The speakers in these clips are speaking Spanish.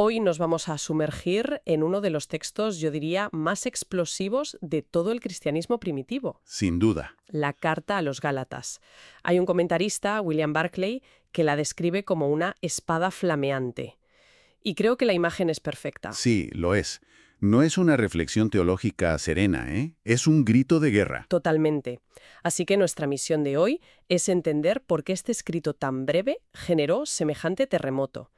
Hoy nos vamos a sumergir en uno de los textos, yo diría, más explosivos de todo el cristianismo primitivo, Sin duda. la Carta a los Gálatas. Hay un comentarista, William Barclay, que la describe como una espada flameante. Y creo que la imagen es perfecta. Sí, lo es. No es una reflexión teológica serena, ¿eh? Es un grito de guerra. Totalmente. Así que nuestra misión de hoy es entender por qué este escrito tan breve generó semejante terremoto.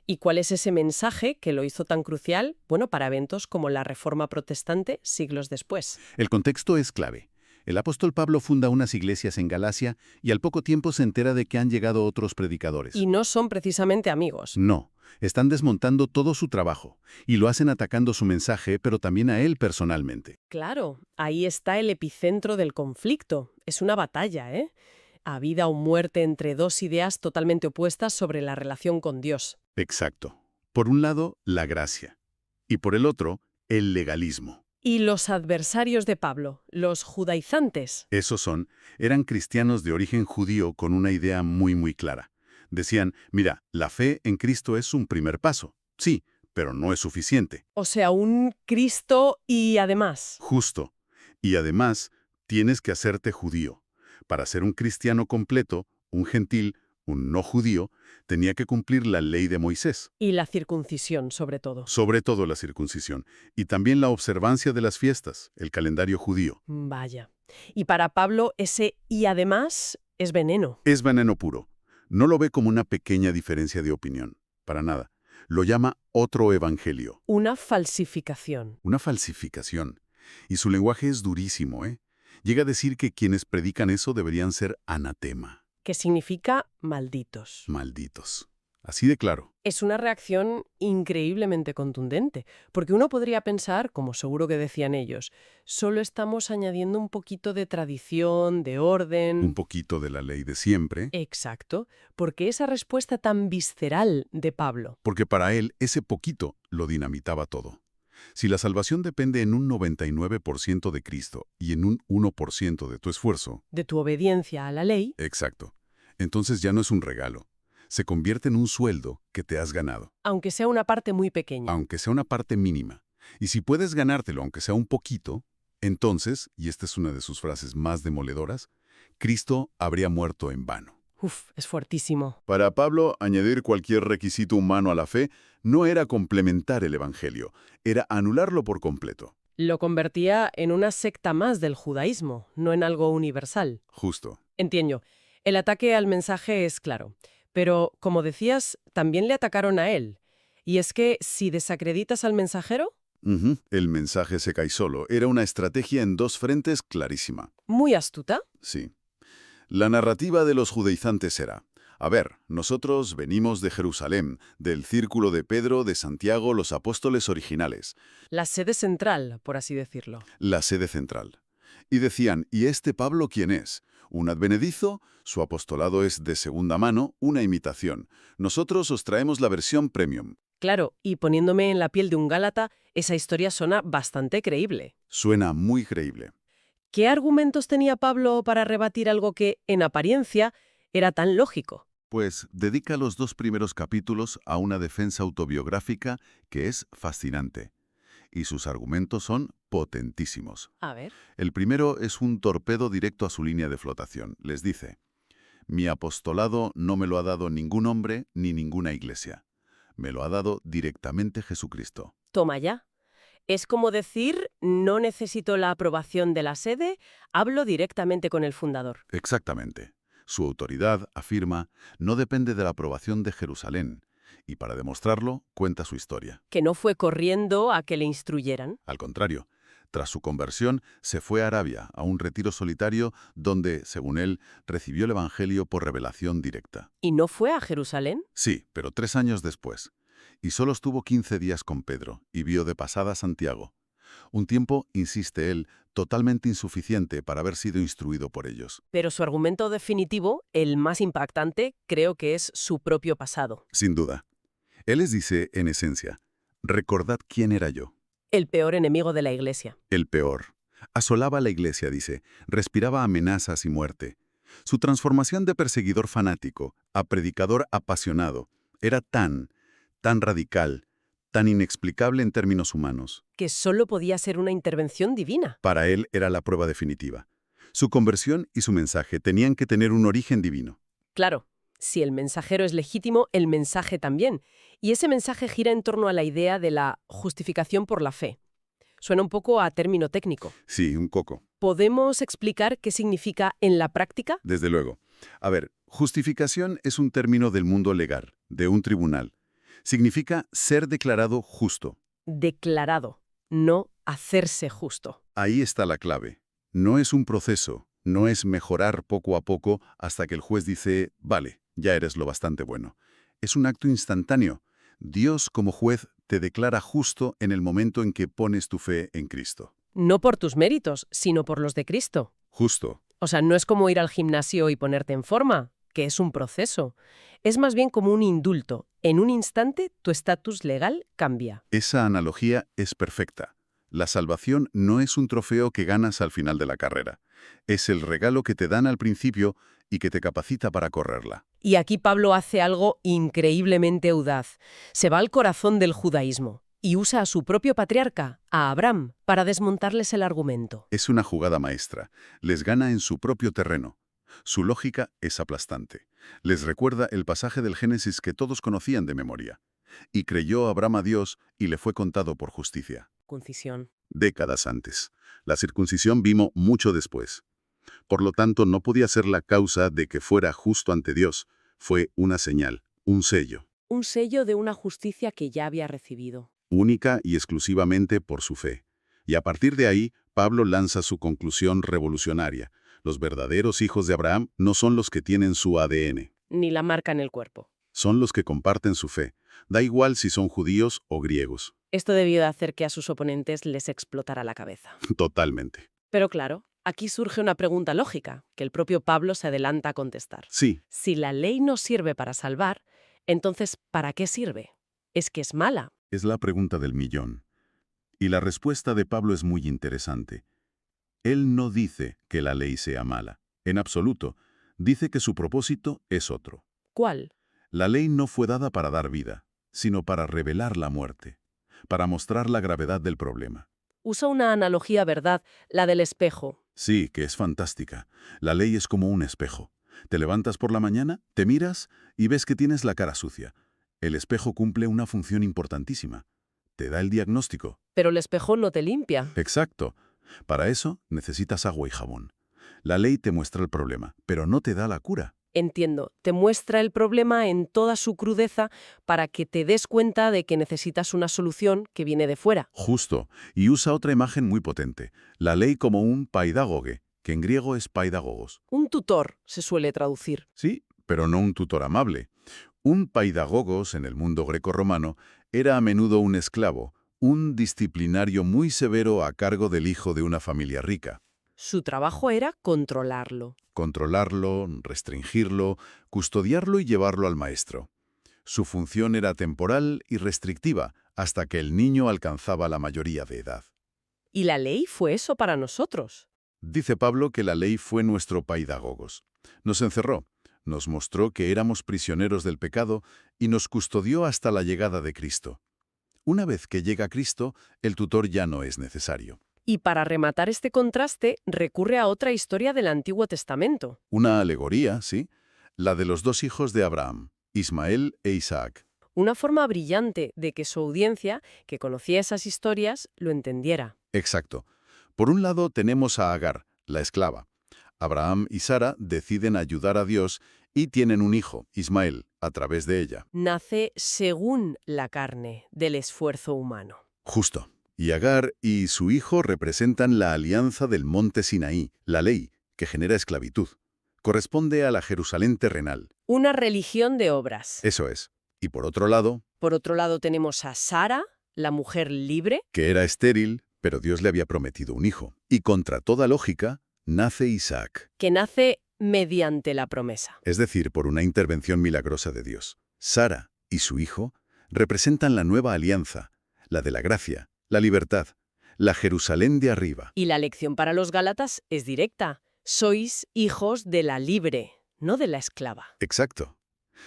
¿Y cuál es ese mensaje que lo hizo tan crucial, para eventos como la Reforma Protestante siglos después? El contexto es clave. El apóstol Pablo funda unas iglesias en Galacia y al poco tiempo se entera de que han llegado otros predicadores. Y no son precisamente amigos. No, están desmontando todo su trabajo y lo hacen atacando su mensaje, pero también a él personalmente. Claro, ahí está el epicentro del conflicto. Es una batalla, ¿eh? A vida o muerte entre dos ideas totalmente opuestas sobre la relación con Dios. Exacto. Por un lado, la gracia. Y por el otro, el legalismo. Y los adversarios de Pablo, los judaizantes. Eran cristianos de origen judío con una idea muy clara. Decían, mira, la fe en Cristo es un primer paso. Sí, pero no es suficiente. O sea, un Cristo y además. Justo. Y además, tienes que hacerte judío. Para ser un cristiano completo, un gentil, un no judío, tenía que cumplir la ley de Moisés. Y la circuncisión, sobre todo. Sobre todo la circuncisión. Y también la observancia de las fiestas, el calendario judío. Vaya. Y para Pablo ese y además es veneno. Es veneno puro. No lo ve como una pequeña diferencia de opinión. Para nada. Lo llama otro evangelio. Una falsificación. Una falsificación. Y su lenguaje es durísimo, ¿eh? Llega a decir que quienes predican eso deberían ser anatema. Que significa malditos. Malditos. Así de claro. Es una reacción increíblemente contundente, porque uno podría pensar, como seguro que decían ellos, solo estamos añadiendo un poquito de tradición, de orden. Un poquito de la ley de siempre. Exacto, porque esa respuesta tan visceral de Pablo. Porque para él ese poquito lo dinamitaba todo. Si la salvación depende en un 99% de Cristo y en un 1% de tu esfuerzo. De tu obediencia a la ley. Exacto. Entonces ya no es un regalo. Se convierte en un sueldo que te has ganado. Aunque sea una parte muy pequeña. Aunque sea una parte mínima. Y si puedes ganártelo, aunque sea un poquito, entonces, y esta es una de sus frases más demoledoras, Cristo habría muerto en vano. Uf, es fuertísimo. Para Pablo, añadir cualquier requisito humano a la fe no era complementar el Evangelio, era anularlo por completo. Lo convertía en una secta más del judaísmo, no en algo universal. Justo. Entiendo. El ataque al mensaje es claro. Pero, como decías, también le atacaron a él. Y es que, si desacreditas al mensajero... El mensaje se cae solo. Era una estrategia en dos frentes clarísima. Muy astuta. Sí. La narrativa de los judaizantes era: a ver, nosotros venimos de Jerusalén, del círculo de Pedro, de Santiago, los apóstoles originales. La sede central, por así decirlo. La sede central. Y decían, ¿y este Pablo quién es? Un advenedizo, su apostolado es de segunda mano, una imitación. Nosotros os traemos la versión premium. Claro, y poniéndome en la piel de un Gálata, esa historia suena bastante creíble. Suena muy creíble. ¿Qué argumentos tenía Pablo para rebatir algo que, en apariencia, era tan lógico? Pues dedica los 2 primeros capítulos a una defensa autobiográfica que es fascinante. Y sus argumentos son potentísimos. A ver. El primero es un torpedo directo a su línea de flotación. Les dice: mi apostolado no me lo ha dado ningún hombre ni ninguna iglesia. Me lo ha dado directamente Jesucristo. Toma ya. Es como decir, no necesito la aprobación de la sede, hablo directamente con el fundador. Exactamente. Su autoridad, afirma, no depende de la aprobación de Jerusalén. Y para demostrarlo, cuenta su historia. Que no fue corriendo a que le instruyeran. Al contrario, tras su conversión, se fue a Arabia, a un retiro solitario donde, según él, recibió el Evangelio por revelación directa. ¿Y no fue a Jerusalén? Sí, pero 3 años después. Y solo estuvo 15 días con Pedro, y vio de pasada a Santiago. Un tiempo, insiste él, totalmente insuficiente para haber sido instruido por ellos. Pero su argumento definitivo, el más impactante, creo que es su propio pasado. Sin duda. Él les dice, en esencia, recordad quién era yo. El peor enemigo de la Iglesia. El peor. Asolaba la iglesia, dice, respiraba amenazas y muerte. Su transformación de perseguidor fanático a predicador apasionado era tan radical, tan inexplicable en términos humanos. Que solo podía ser una intervención divina. Para él era la prueba definitiva. Su conversión y su mensaje tenían que tener un origen divino. Claro, si el mensajero es legítimo, el mensaje también. Y ese mensaje gira en torno a la idea de la justificación por la fe. Suena un poco a término técnico. Sí, un coco. ¿Podemos explicar qué significa en la práctica? Desde luego. A ver, justificación es un término del mundo legal, de un tribunal. Significa ser declarado justo. Declarado, no hacerse justo. Ahí está la clave. No es un proceso, no es mejorar poco a poco hasta que el juez dice, vale, ya eres lo bastante bueno. Es un acto instantáneo. Dios, como juez, te declara justo en el momento en que pones tu fe en Cristo. No por tus méritos, sino por los de Cristo. Justo. O sea, no es como ir al gimnasio y ponerte en forma, que es un proceso. Es más bien como un indulto. En un instante, tu estatus legal cambia. Esa analogía es perfecta. La salvación no es un trofeo que ganas al final de la carrera. Es el regalo que te dan al principio y que te capacita para correrla. Y aquí Pablo hace algo increíblemente audaz. Se va al corazón del judaísmo y usa a su propio patriarca, a Abraham, para desmontarles el argumento. Es una jugada maestra. Les gana en su propio terreno. Su lógica es aplastante. Les recuerda el pasaje del Génesis que todos conocían de memoria. Y creyó Abraham a Dios y le fue contado por justicia. Concisión. Décadas antes. La circuncisión vino mucho después. Por lo tanto, no podía ser la causa de que fuera justo ante Dios. Fue una señal, un sello. Un sello de una justicia que ya había recibido. Única y exclusivamente por su fe. Y a partir de ahí, Pablo lanza su conclusión revolucionaria. Los verdaderos hijos de Abraham no son los que tienen su ADN. Ni la marca en el cuerpo. Son los que comparten su fe. Da igual si son judíos o griegos. Esto debió de hacer que a sus oponentes les explotara la cabeza. Totalmente. Pero claro, aquí surge una pregunta lógica, que el propio Pablo se adelanta a contestar. Sí, Si la ley no sirve para salvar, entonces, ¿para qué sirve? Es que es mala. es la pregunta del millón. Y la respuesta de Pablo es muy interesante. Él no dice que la ley sea mala. En absoluto. Dice que su propósito es otro. ¿Cuál? La ley no fue dada para dar vida, sino para revelar la muerte, para mostrar la gravedad del problema. Usa una analogía, ¿verdad? La del espejo. Sí, que es fantástica. La ley es como un espejo. Te levantas por la mañana, te miras y ves que tienes la cara sucia. El espejo cumple una función importantísima. Te da el diagnóstico. Pero el espejo no te limpia. Exacto. Para eso necesitas agua y jabón. La ley te muestra el problema, pero no te da la cura. Entiendo, te muestra el problema en toda su crudeza para que te des cuenta de que necesitas una solución que viene de fuera. Justo. Y usa otra imagen muy potente. La ley como un paidagoge, que en griego es paidagogos. Un tutor se suele traducir. Sí, pero no un tutor amable. Un paidagogos en el mundo grecorromano era a menudo un esclavo, un disciplinario muy severo a cargo del hijo de una familia rica. Su trabajo era controlarlo. Controlarlo, restringirlo, custodiarlo y llevarlo al maestro. Su función era temporal y restrictiva hasta que el niño alcanzaba la mayoría de edad. Y la ley fue eso para nosotros. Dice Pablo que la ley fue nuestro paidagogos. Nos encerró, nos mostró que éramos prisioneros del pecado y nos custodió hasta la llegada de Cristo. Una vez que llega Cristo, el tutor ya no es necesario. Y para rematar este contraste, recurre a otra historia del Antiguo Testamento. Una alegoría, sí, la de los dos hijos de Abraham, Ismael e Isaac. Una forma brillante de que su audiencia, que conocía esas historias, lo entendiera. Exacto. Por un lado tenemos a Agar, la esclava. Abraham y Sara deciden ayudar a Dios y tienen un hijo, Ismael, a través de ella. Nace según la carne del esfuerzo humano. Justo. Y Agar y su hijo representan la alianza del monte Sinaí, la ley, que genera esclavitud. Corresponde a la Jerusalén terrenal. Una religión de obras. Eso es. Y por otro lado, Por otro lado tenemos a Sara, la mujer libre. que era estéril, pero Dios le había prometido un hijo. Y contra toda lógica, nace Isaac. Que nace mediante la promesa. Es decir, por una intervención milagrosa de Dios. Sara y su hijo representan la nueva alianza, la de la gracia, la libertad, la Jerusalén de arriba. Y la lección para los Gálatas es directa. Sois hijos de la libre, no de la esclava. Exacto.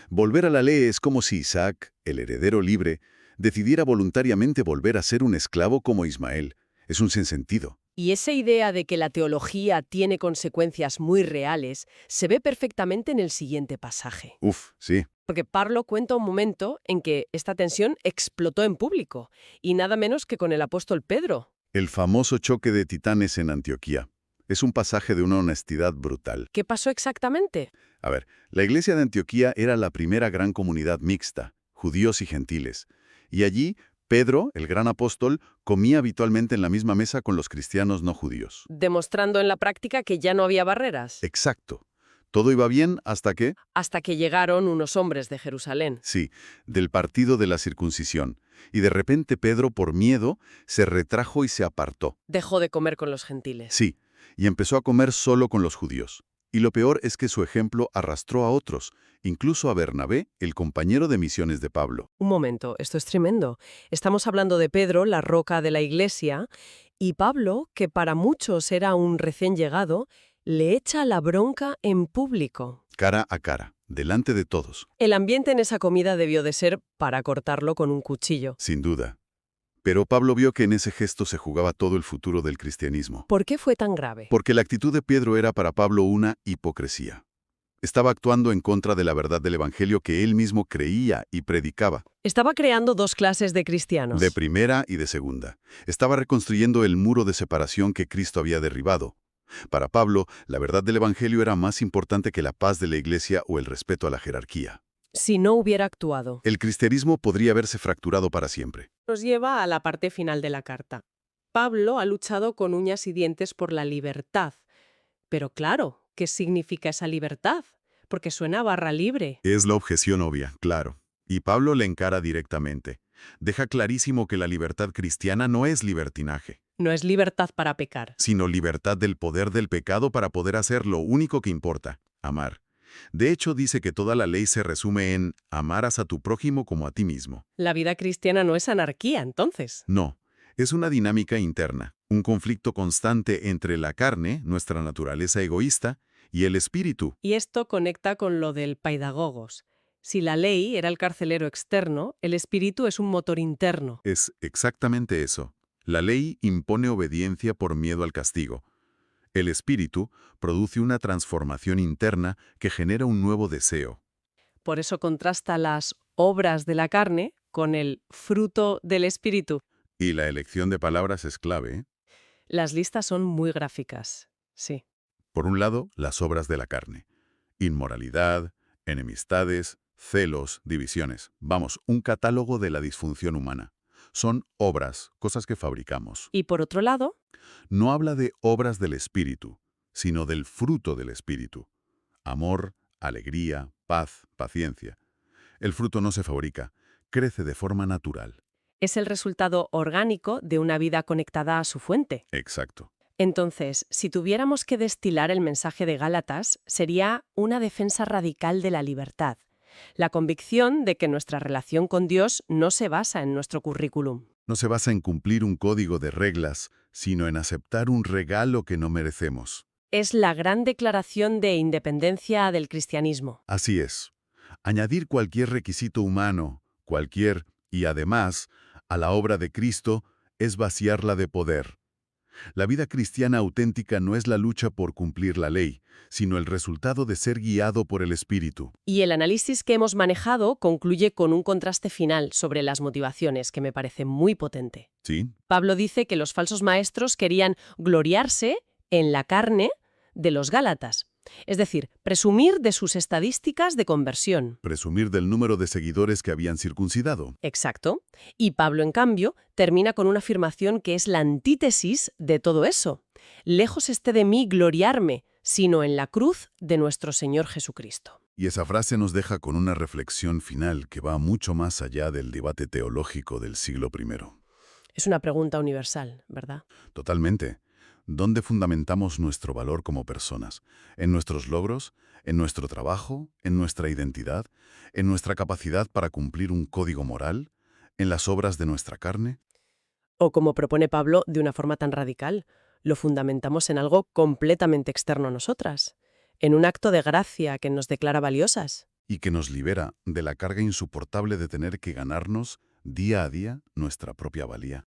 Volver a la ley es como si Isaac, el heredero libre, decidiera voluntariamente volver a ser un esclavo como Ismael. Es un sinsentido. Y esa idea de que la teología tiene consecuencias muy reales se ve perfectamente en el siguiente pasaje. Uf, sí. Porque Pablo cuenta un momento en que esta tensión explotó en público, y nada menos que con el apóstol Pedro. El famoso choque de titanes en Antioquía. Es un pasaje de una honestidad brutal. ¿Qué pasó exactamente? A ver, la iglesia de Antioquía era la primera gran comunidad mixta, judíos y gentiles. Y allí, Pedro, el gran apóstol, comía habitualmente en la misma mesa con los cristianos no judíos. Demostrando en la práctica que ya no había barreras. Exacto. Todo iba bien hasta que, Hasta que llegaron unos hombres de Jerusalén. sí, del partido de la circuncisión. Y de repente Pedro, por miedo, se retrajo y se apartó. Dejó de comer con los gentiles. Sí, y empezó a comer solo con los judíos. Y lo peor es que su ejemplo arrastró a otros, incluso a Bernabé, el compañero de misiones de Pablo. Un momento, esto es tremendo. Estamos hablando de Pedro, la roca de la iglesia, y Pablo, que para muchos era un recién llegado, le echa la bronca en público. Cara a cara, delante de todos. El ambiente en esa comida debió de ser para cortarlo con un cuchillo. Sin duda. Pero Pablo vio que en ese gesto se jugaba todo el futuro del cristianismo. ¿Por qué fue tan grave? Porque la actitud de Pedro era para Pablo una hipocresía. Estaba actuando en contra de la verdad del Evangelio que él mismo creía y predicaba. Estaba creando dos clases de cristianos. De primera y de segunda. Estaba reconstruyendo el muro de separación que Cristo había derribado. Para Pablo, la verdad del Evangelio era más importante que la paz de la iglesia o el respeto a la jerarquía. Si no hubiera actuado. El cristianismo podría haberse fracturado para siempre. Nos lleva a la parte final de la carta. Pablo ha luchado con uñas y dientes por la libertad. Pero claro, ¿qué significa esa libertad? Porque suena a barra libre. Es la objeción obvia, claro. Y Pablo le encara directamente. Deja clarísimo que la libertad cristiana no es libertinaje, No es libertad para pecar. sino libertad del poder del pecado para poder hacer lo único que importa, amar. De hecho, dice que toda la ley se resume en amarás a tu prójimo como a ti mismo. La vida cristiana no es anarquía, entonces. No, es una dinámica interna, un conflicto constante entre la carne, nuestra naturaleza egoísta, y el espíritu. Y esto conecta con lo del paidagogos. Si la ley era el carcelero externo, el espíritu es un motor interno. Es exactamente eso. La ley impone obediencia por miedo al castigo. El espíritu produce una transformación interna que genera un nuevo deseo. Por eso contrasta las obras de la carne con el fruto del espíritu. Y la elección de palabras es clave, ¿eh? Las listas son muy gráficas. Sí. Por un lado, las obras de la carne. Inmoralidad, enemistades, celos, divisiones. Vamos, un catálogo de la disfunción humana. Son obras, cosas que fabricamos. Y por otro lado, No habla de obras del espíritu, sino del fruto del espíritu. Amor, alegría, paz, paciencia. El fruto no se fabrica, crece de forma natural. es el resultado orgánico de una vida conectada a su fuente. Exacto. Entonces, si tuviéramos que destilar el mensaje de Gálatas, sería una defensa radical de la libertad. La convicción de que nuestra relación con Dios no se basa en nuestro currículum. No se basa en cumplir un código de reglas, sino en aceptar un regalo que no merecemos. Es la gran declaración de independencia del cristianismo. Así es. Añadir cualquier requisito humano, y además, a la obra de Cristo, es vaciarla de poder. La vida cristiana auténtica no es la lucha por cumplir la ley, sino el resultado de ser guiado por el Espíritu. Y el análisis que hemos manejado concluye con un contraste final sobre las motivaciones que me parece muy potente. ¿Sí? Pablo dice que los falsos maestros querían gloriarse en la carne de los Gálatas, es decir, presumir de sus estadísticas de conversión. Presumir del número de seguidores que habían circuncidado. Exacto. Y Pablo, en cambio, termina con una afirmación que es la antítesis de todo eso. Lejos esté de mí gloriarme, sino en la cruz de nuestro Señor Jesucristo. Y esa frase nos deja con una reflexión final que va mucho más allá del debate teológico del siglo I. Es una pregunta universal, ¿verdad? Totalmente. ¿Dónde fundamentamos nuestro valor como personas? ¿En nuestros logros? ¿En nuestro trabajo? ¿En nuestra identidad? ¿En nuestra capacidad para cumplir un código moral? ¿En las obras de nuestra carne? O como propone Pablo de una forma tan radical, lo fundamentamos en algo completamente externo a nosotras, en un acto de gracia que nos declara valiosas. Y que nos libera de la carga insoportable de tener que ganarnos, día a día, nuestra propia valía.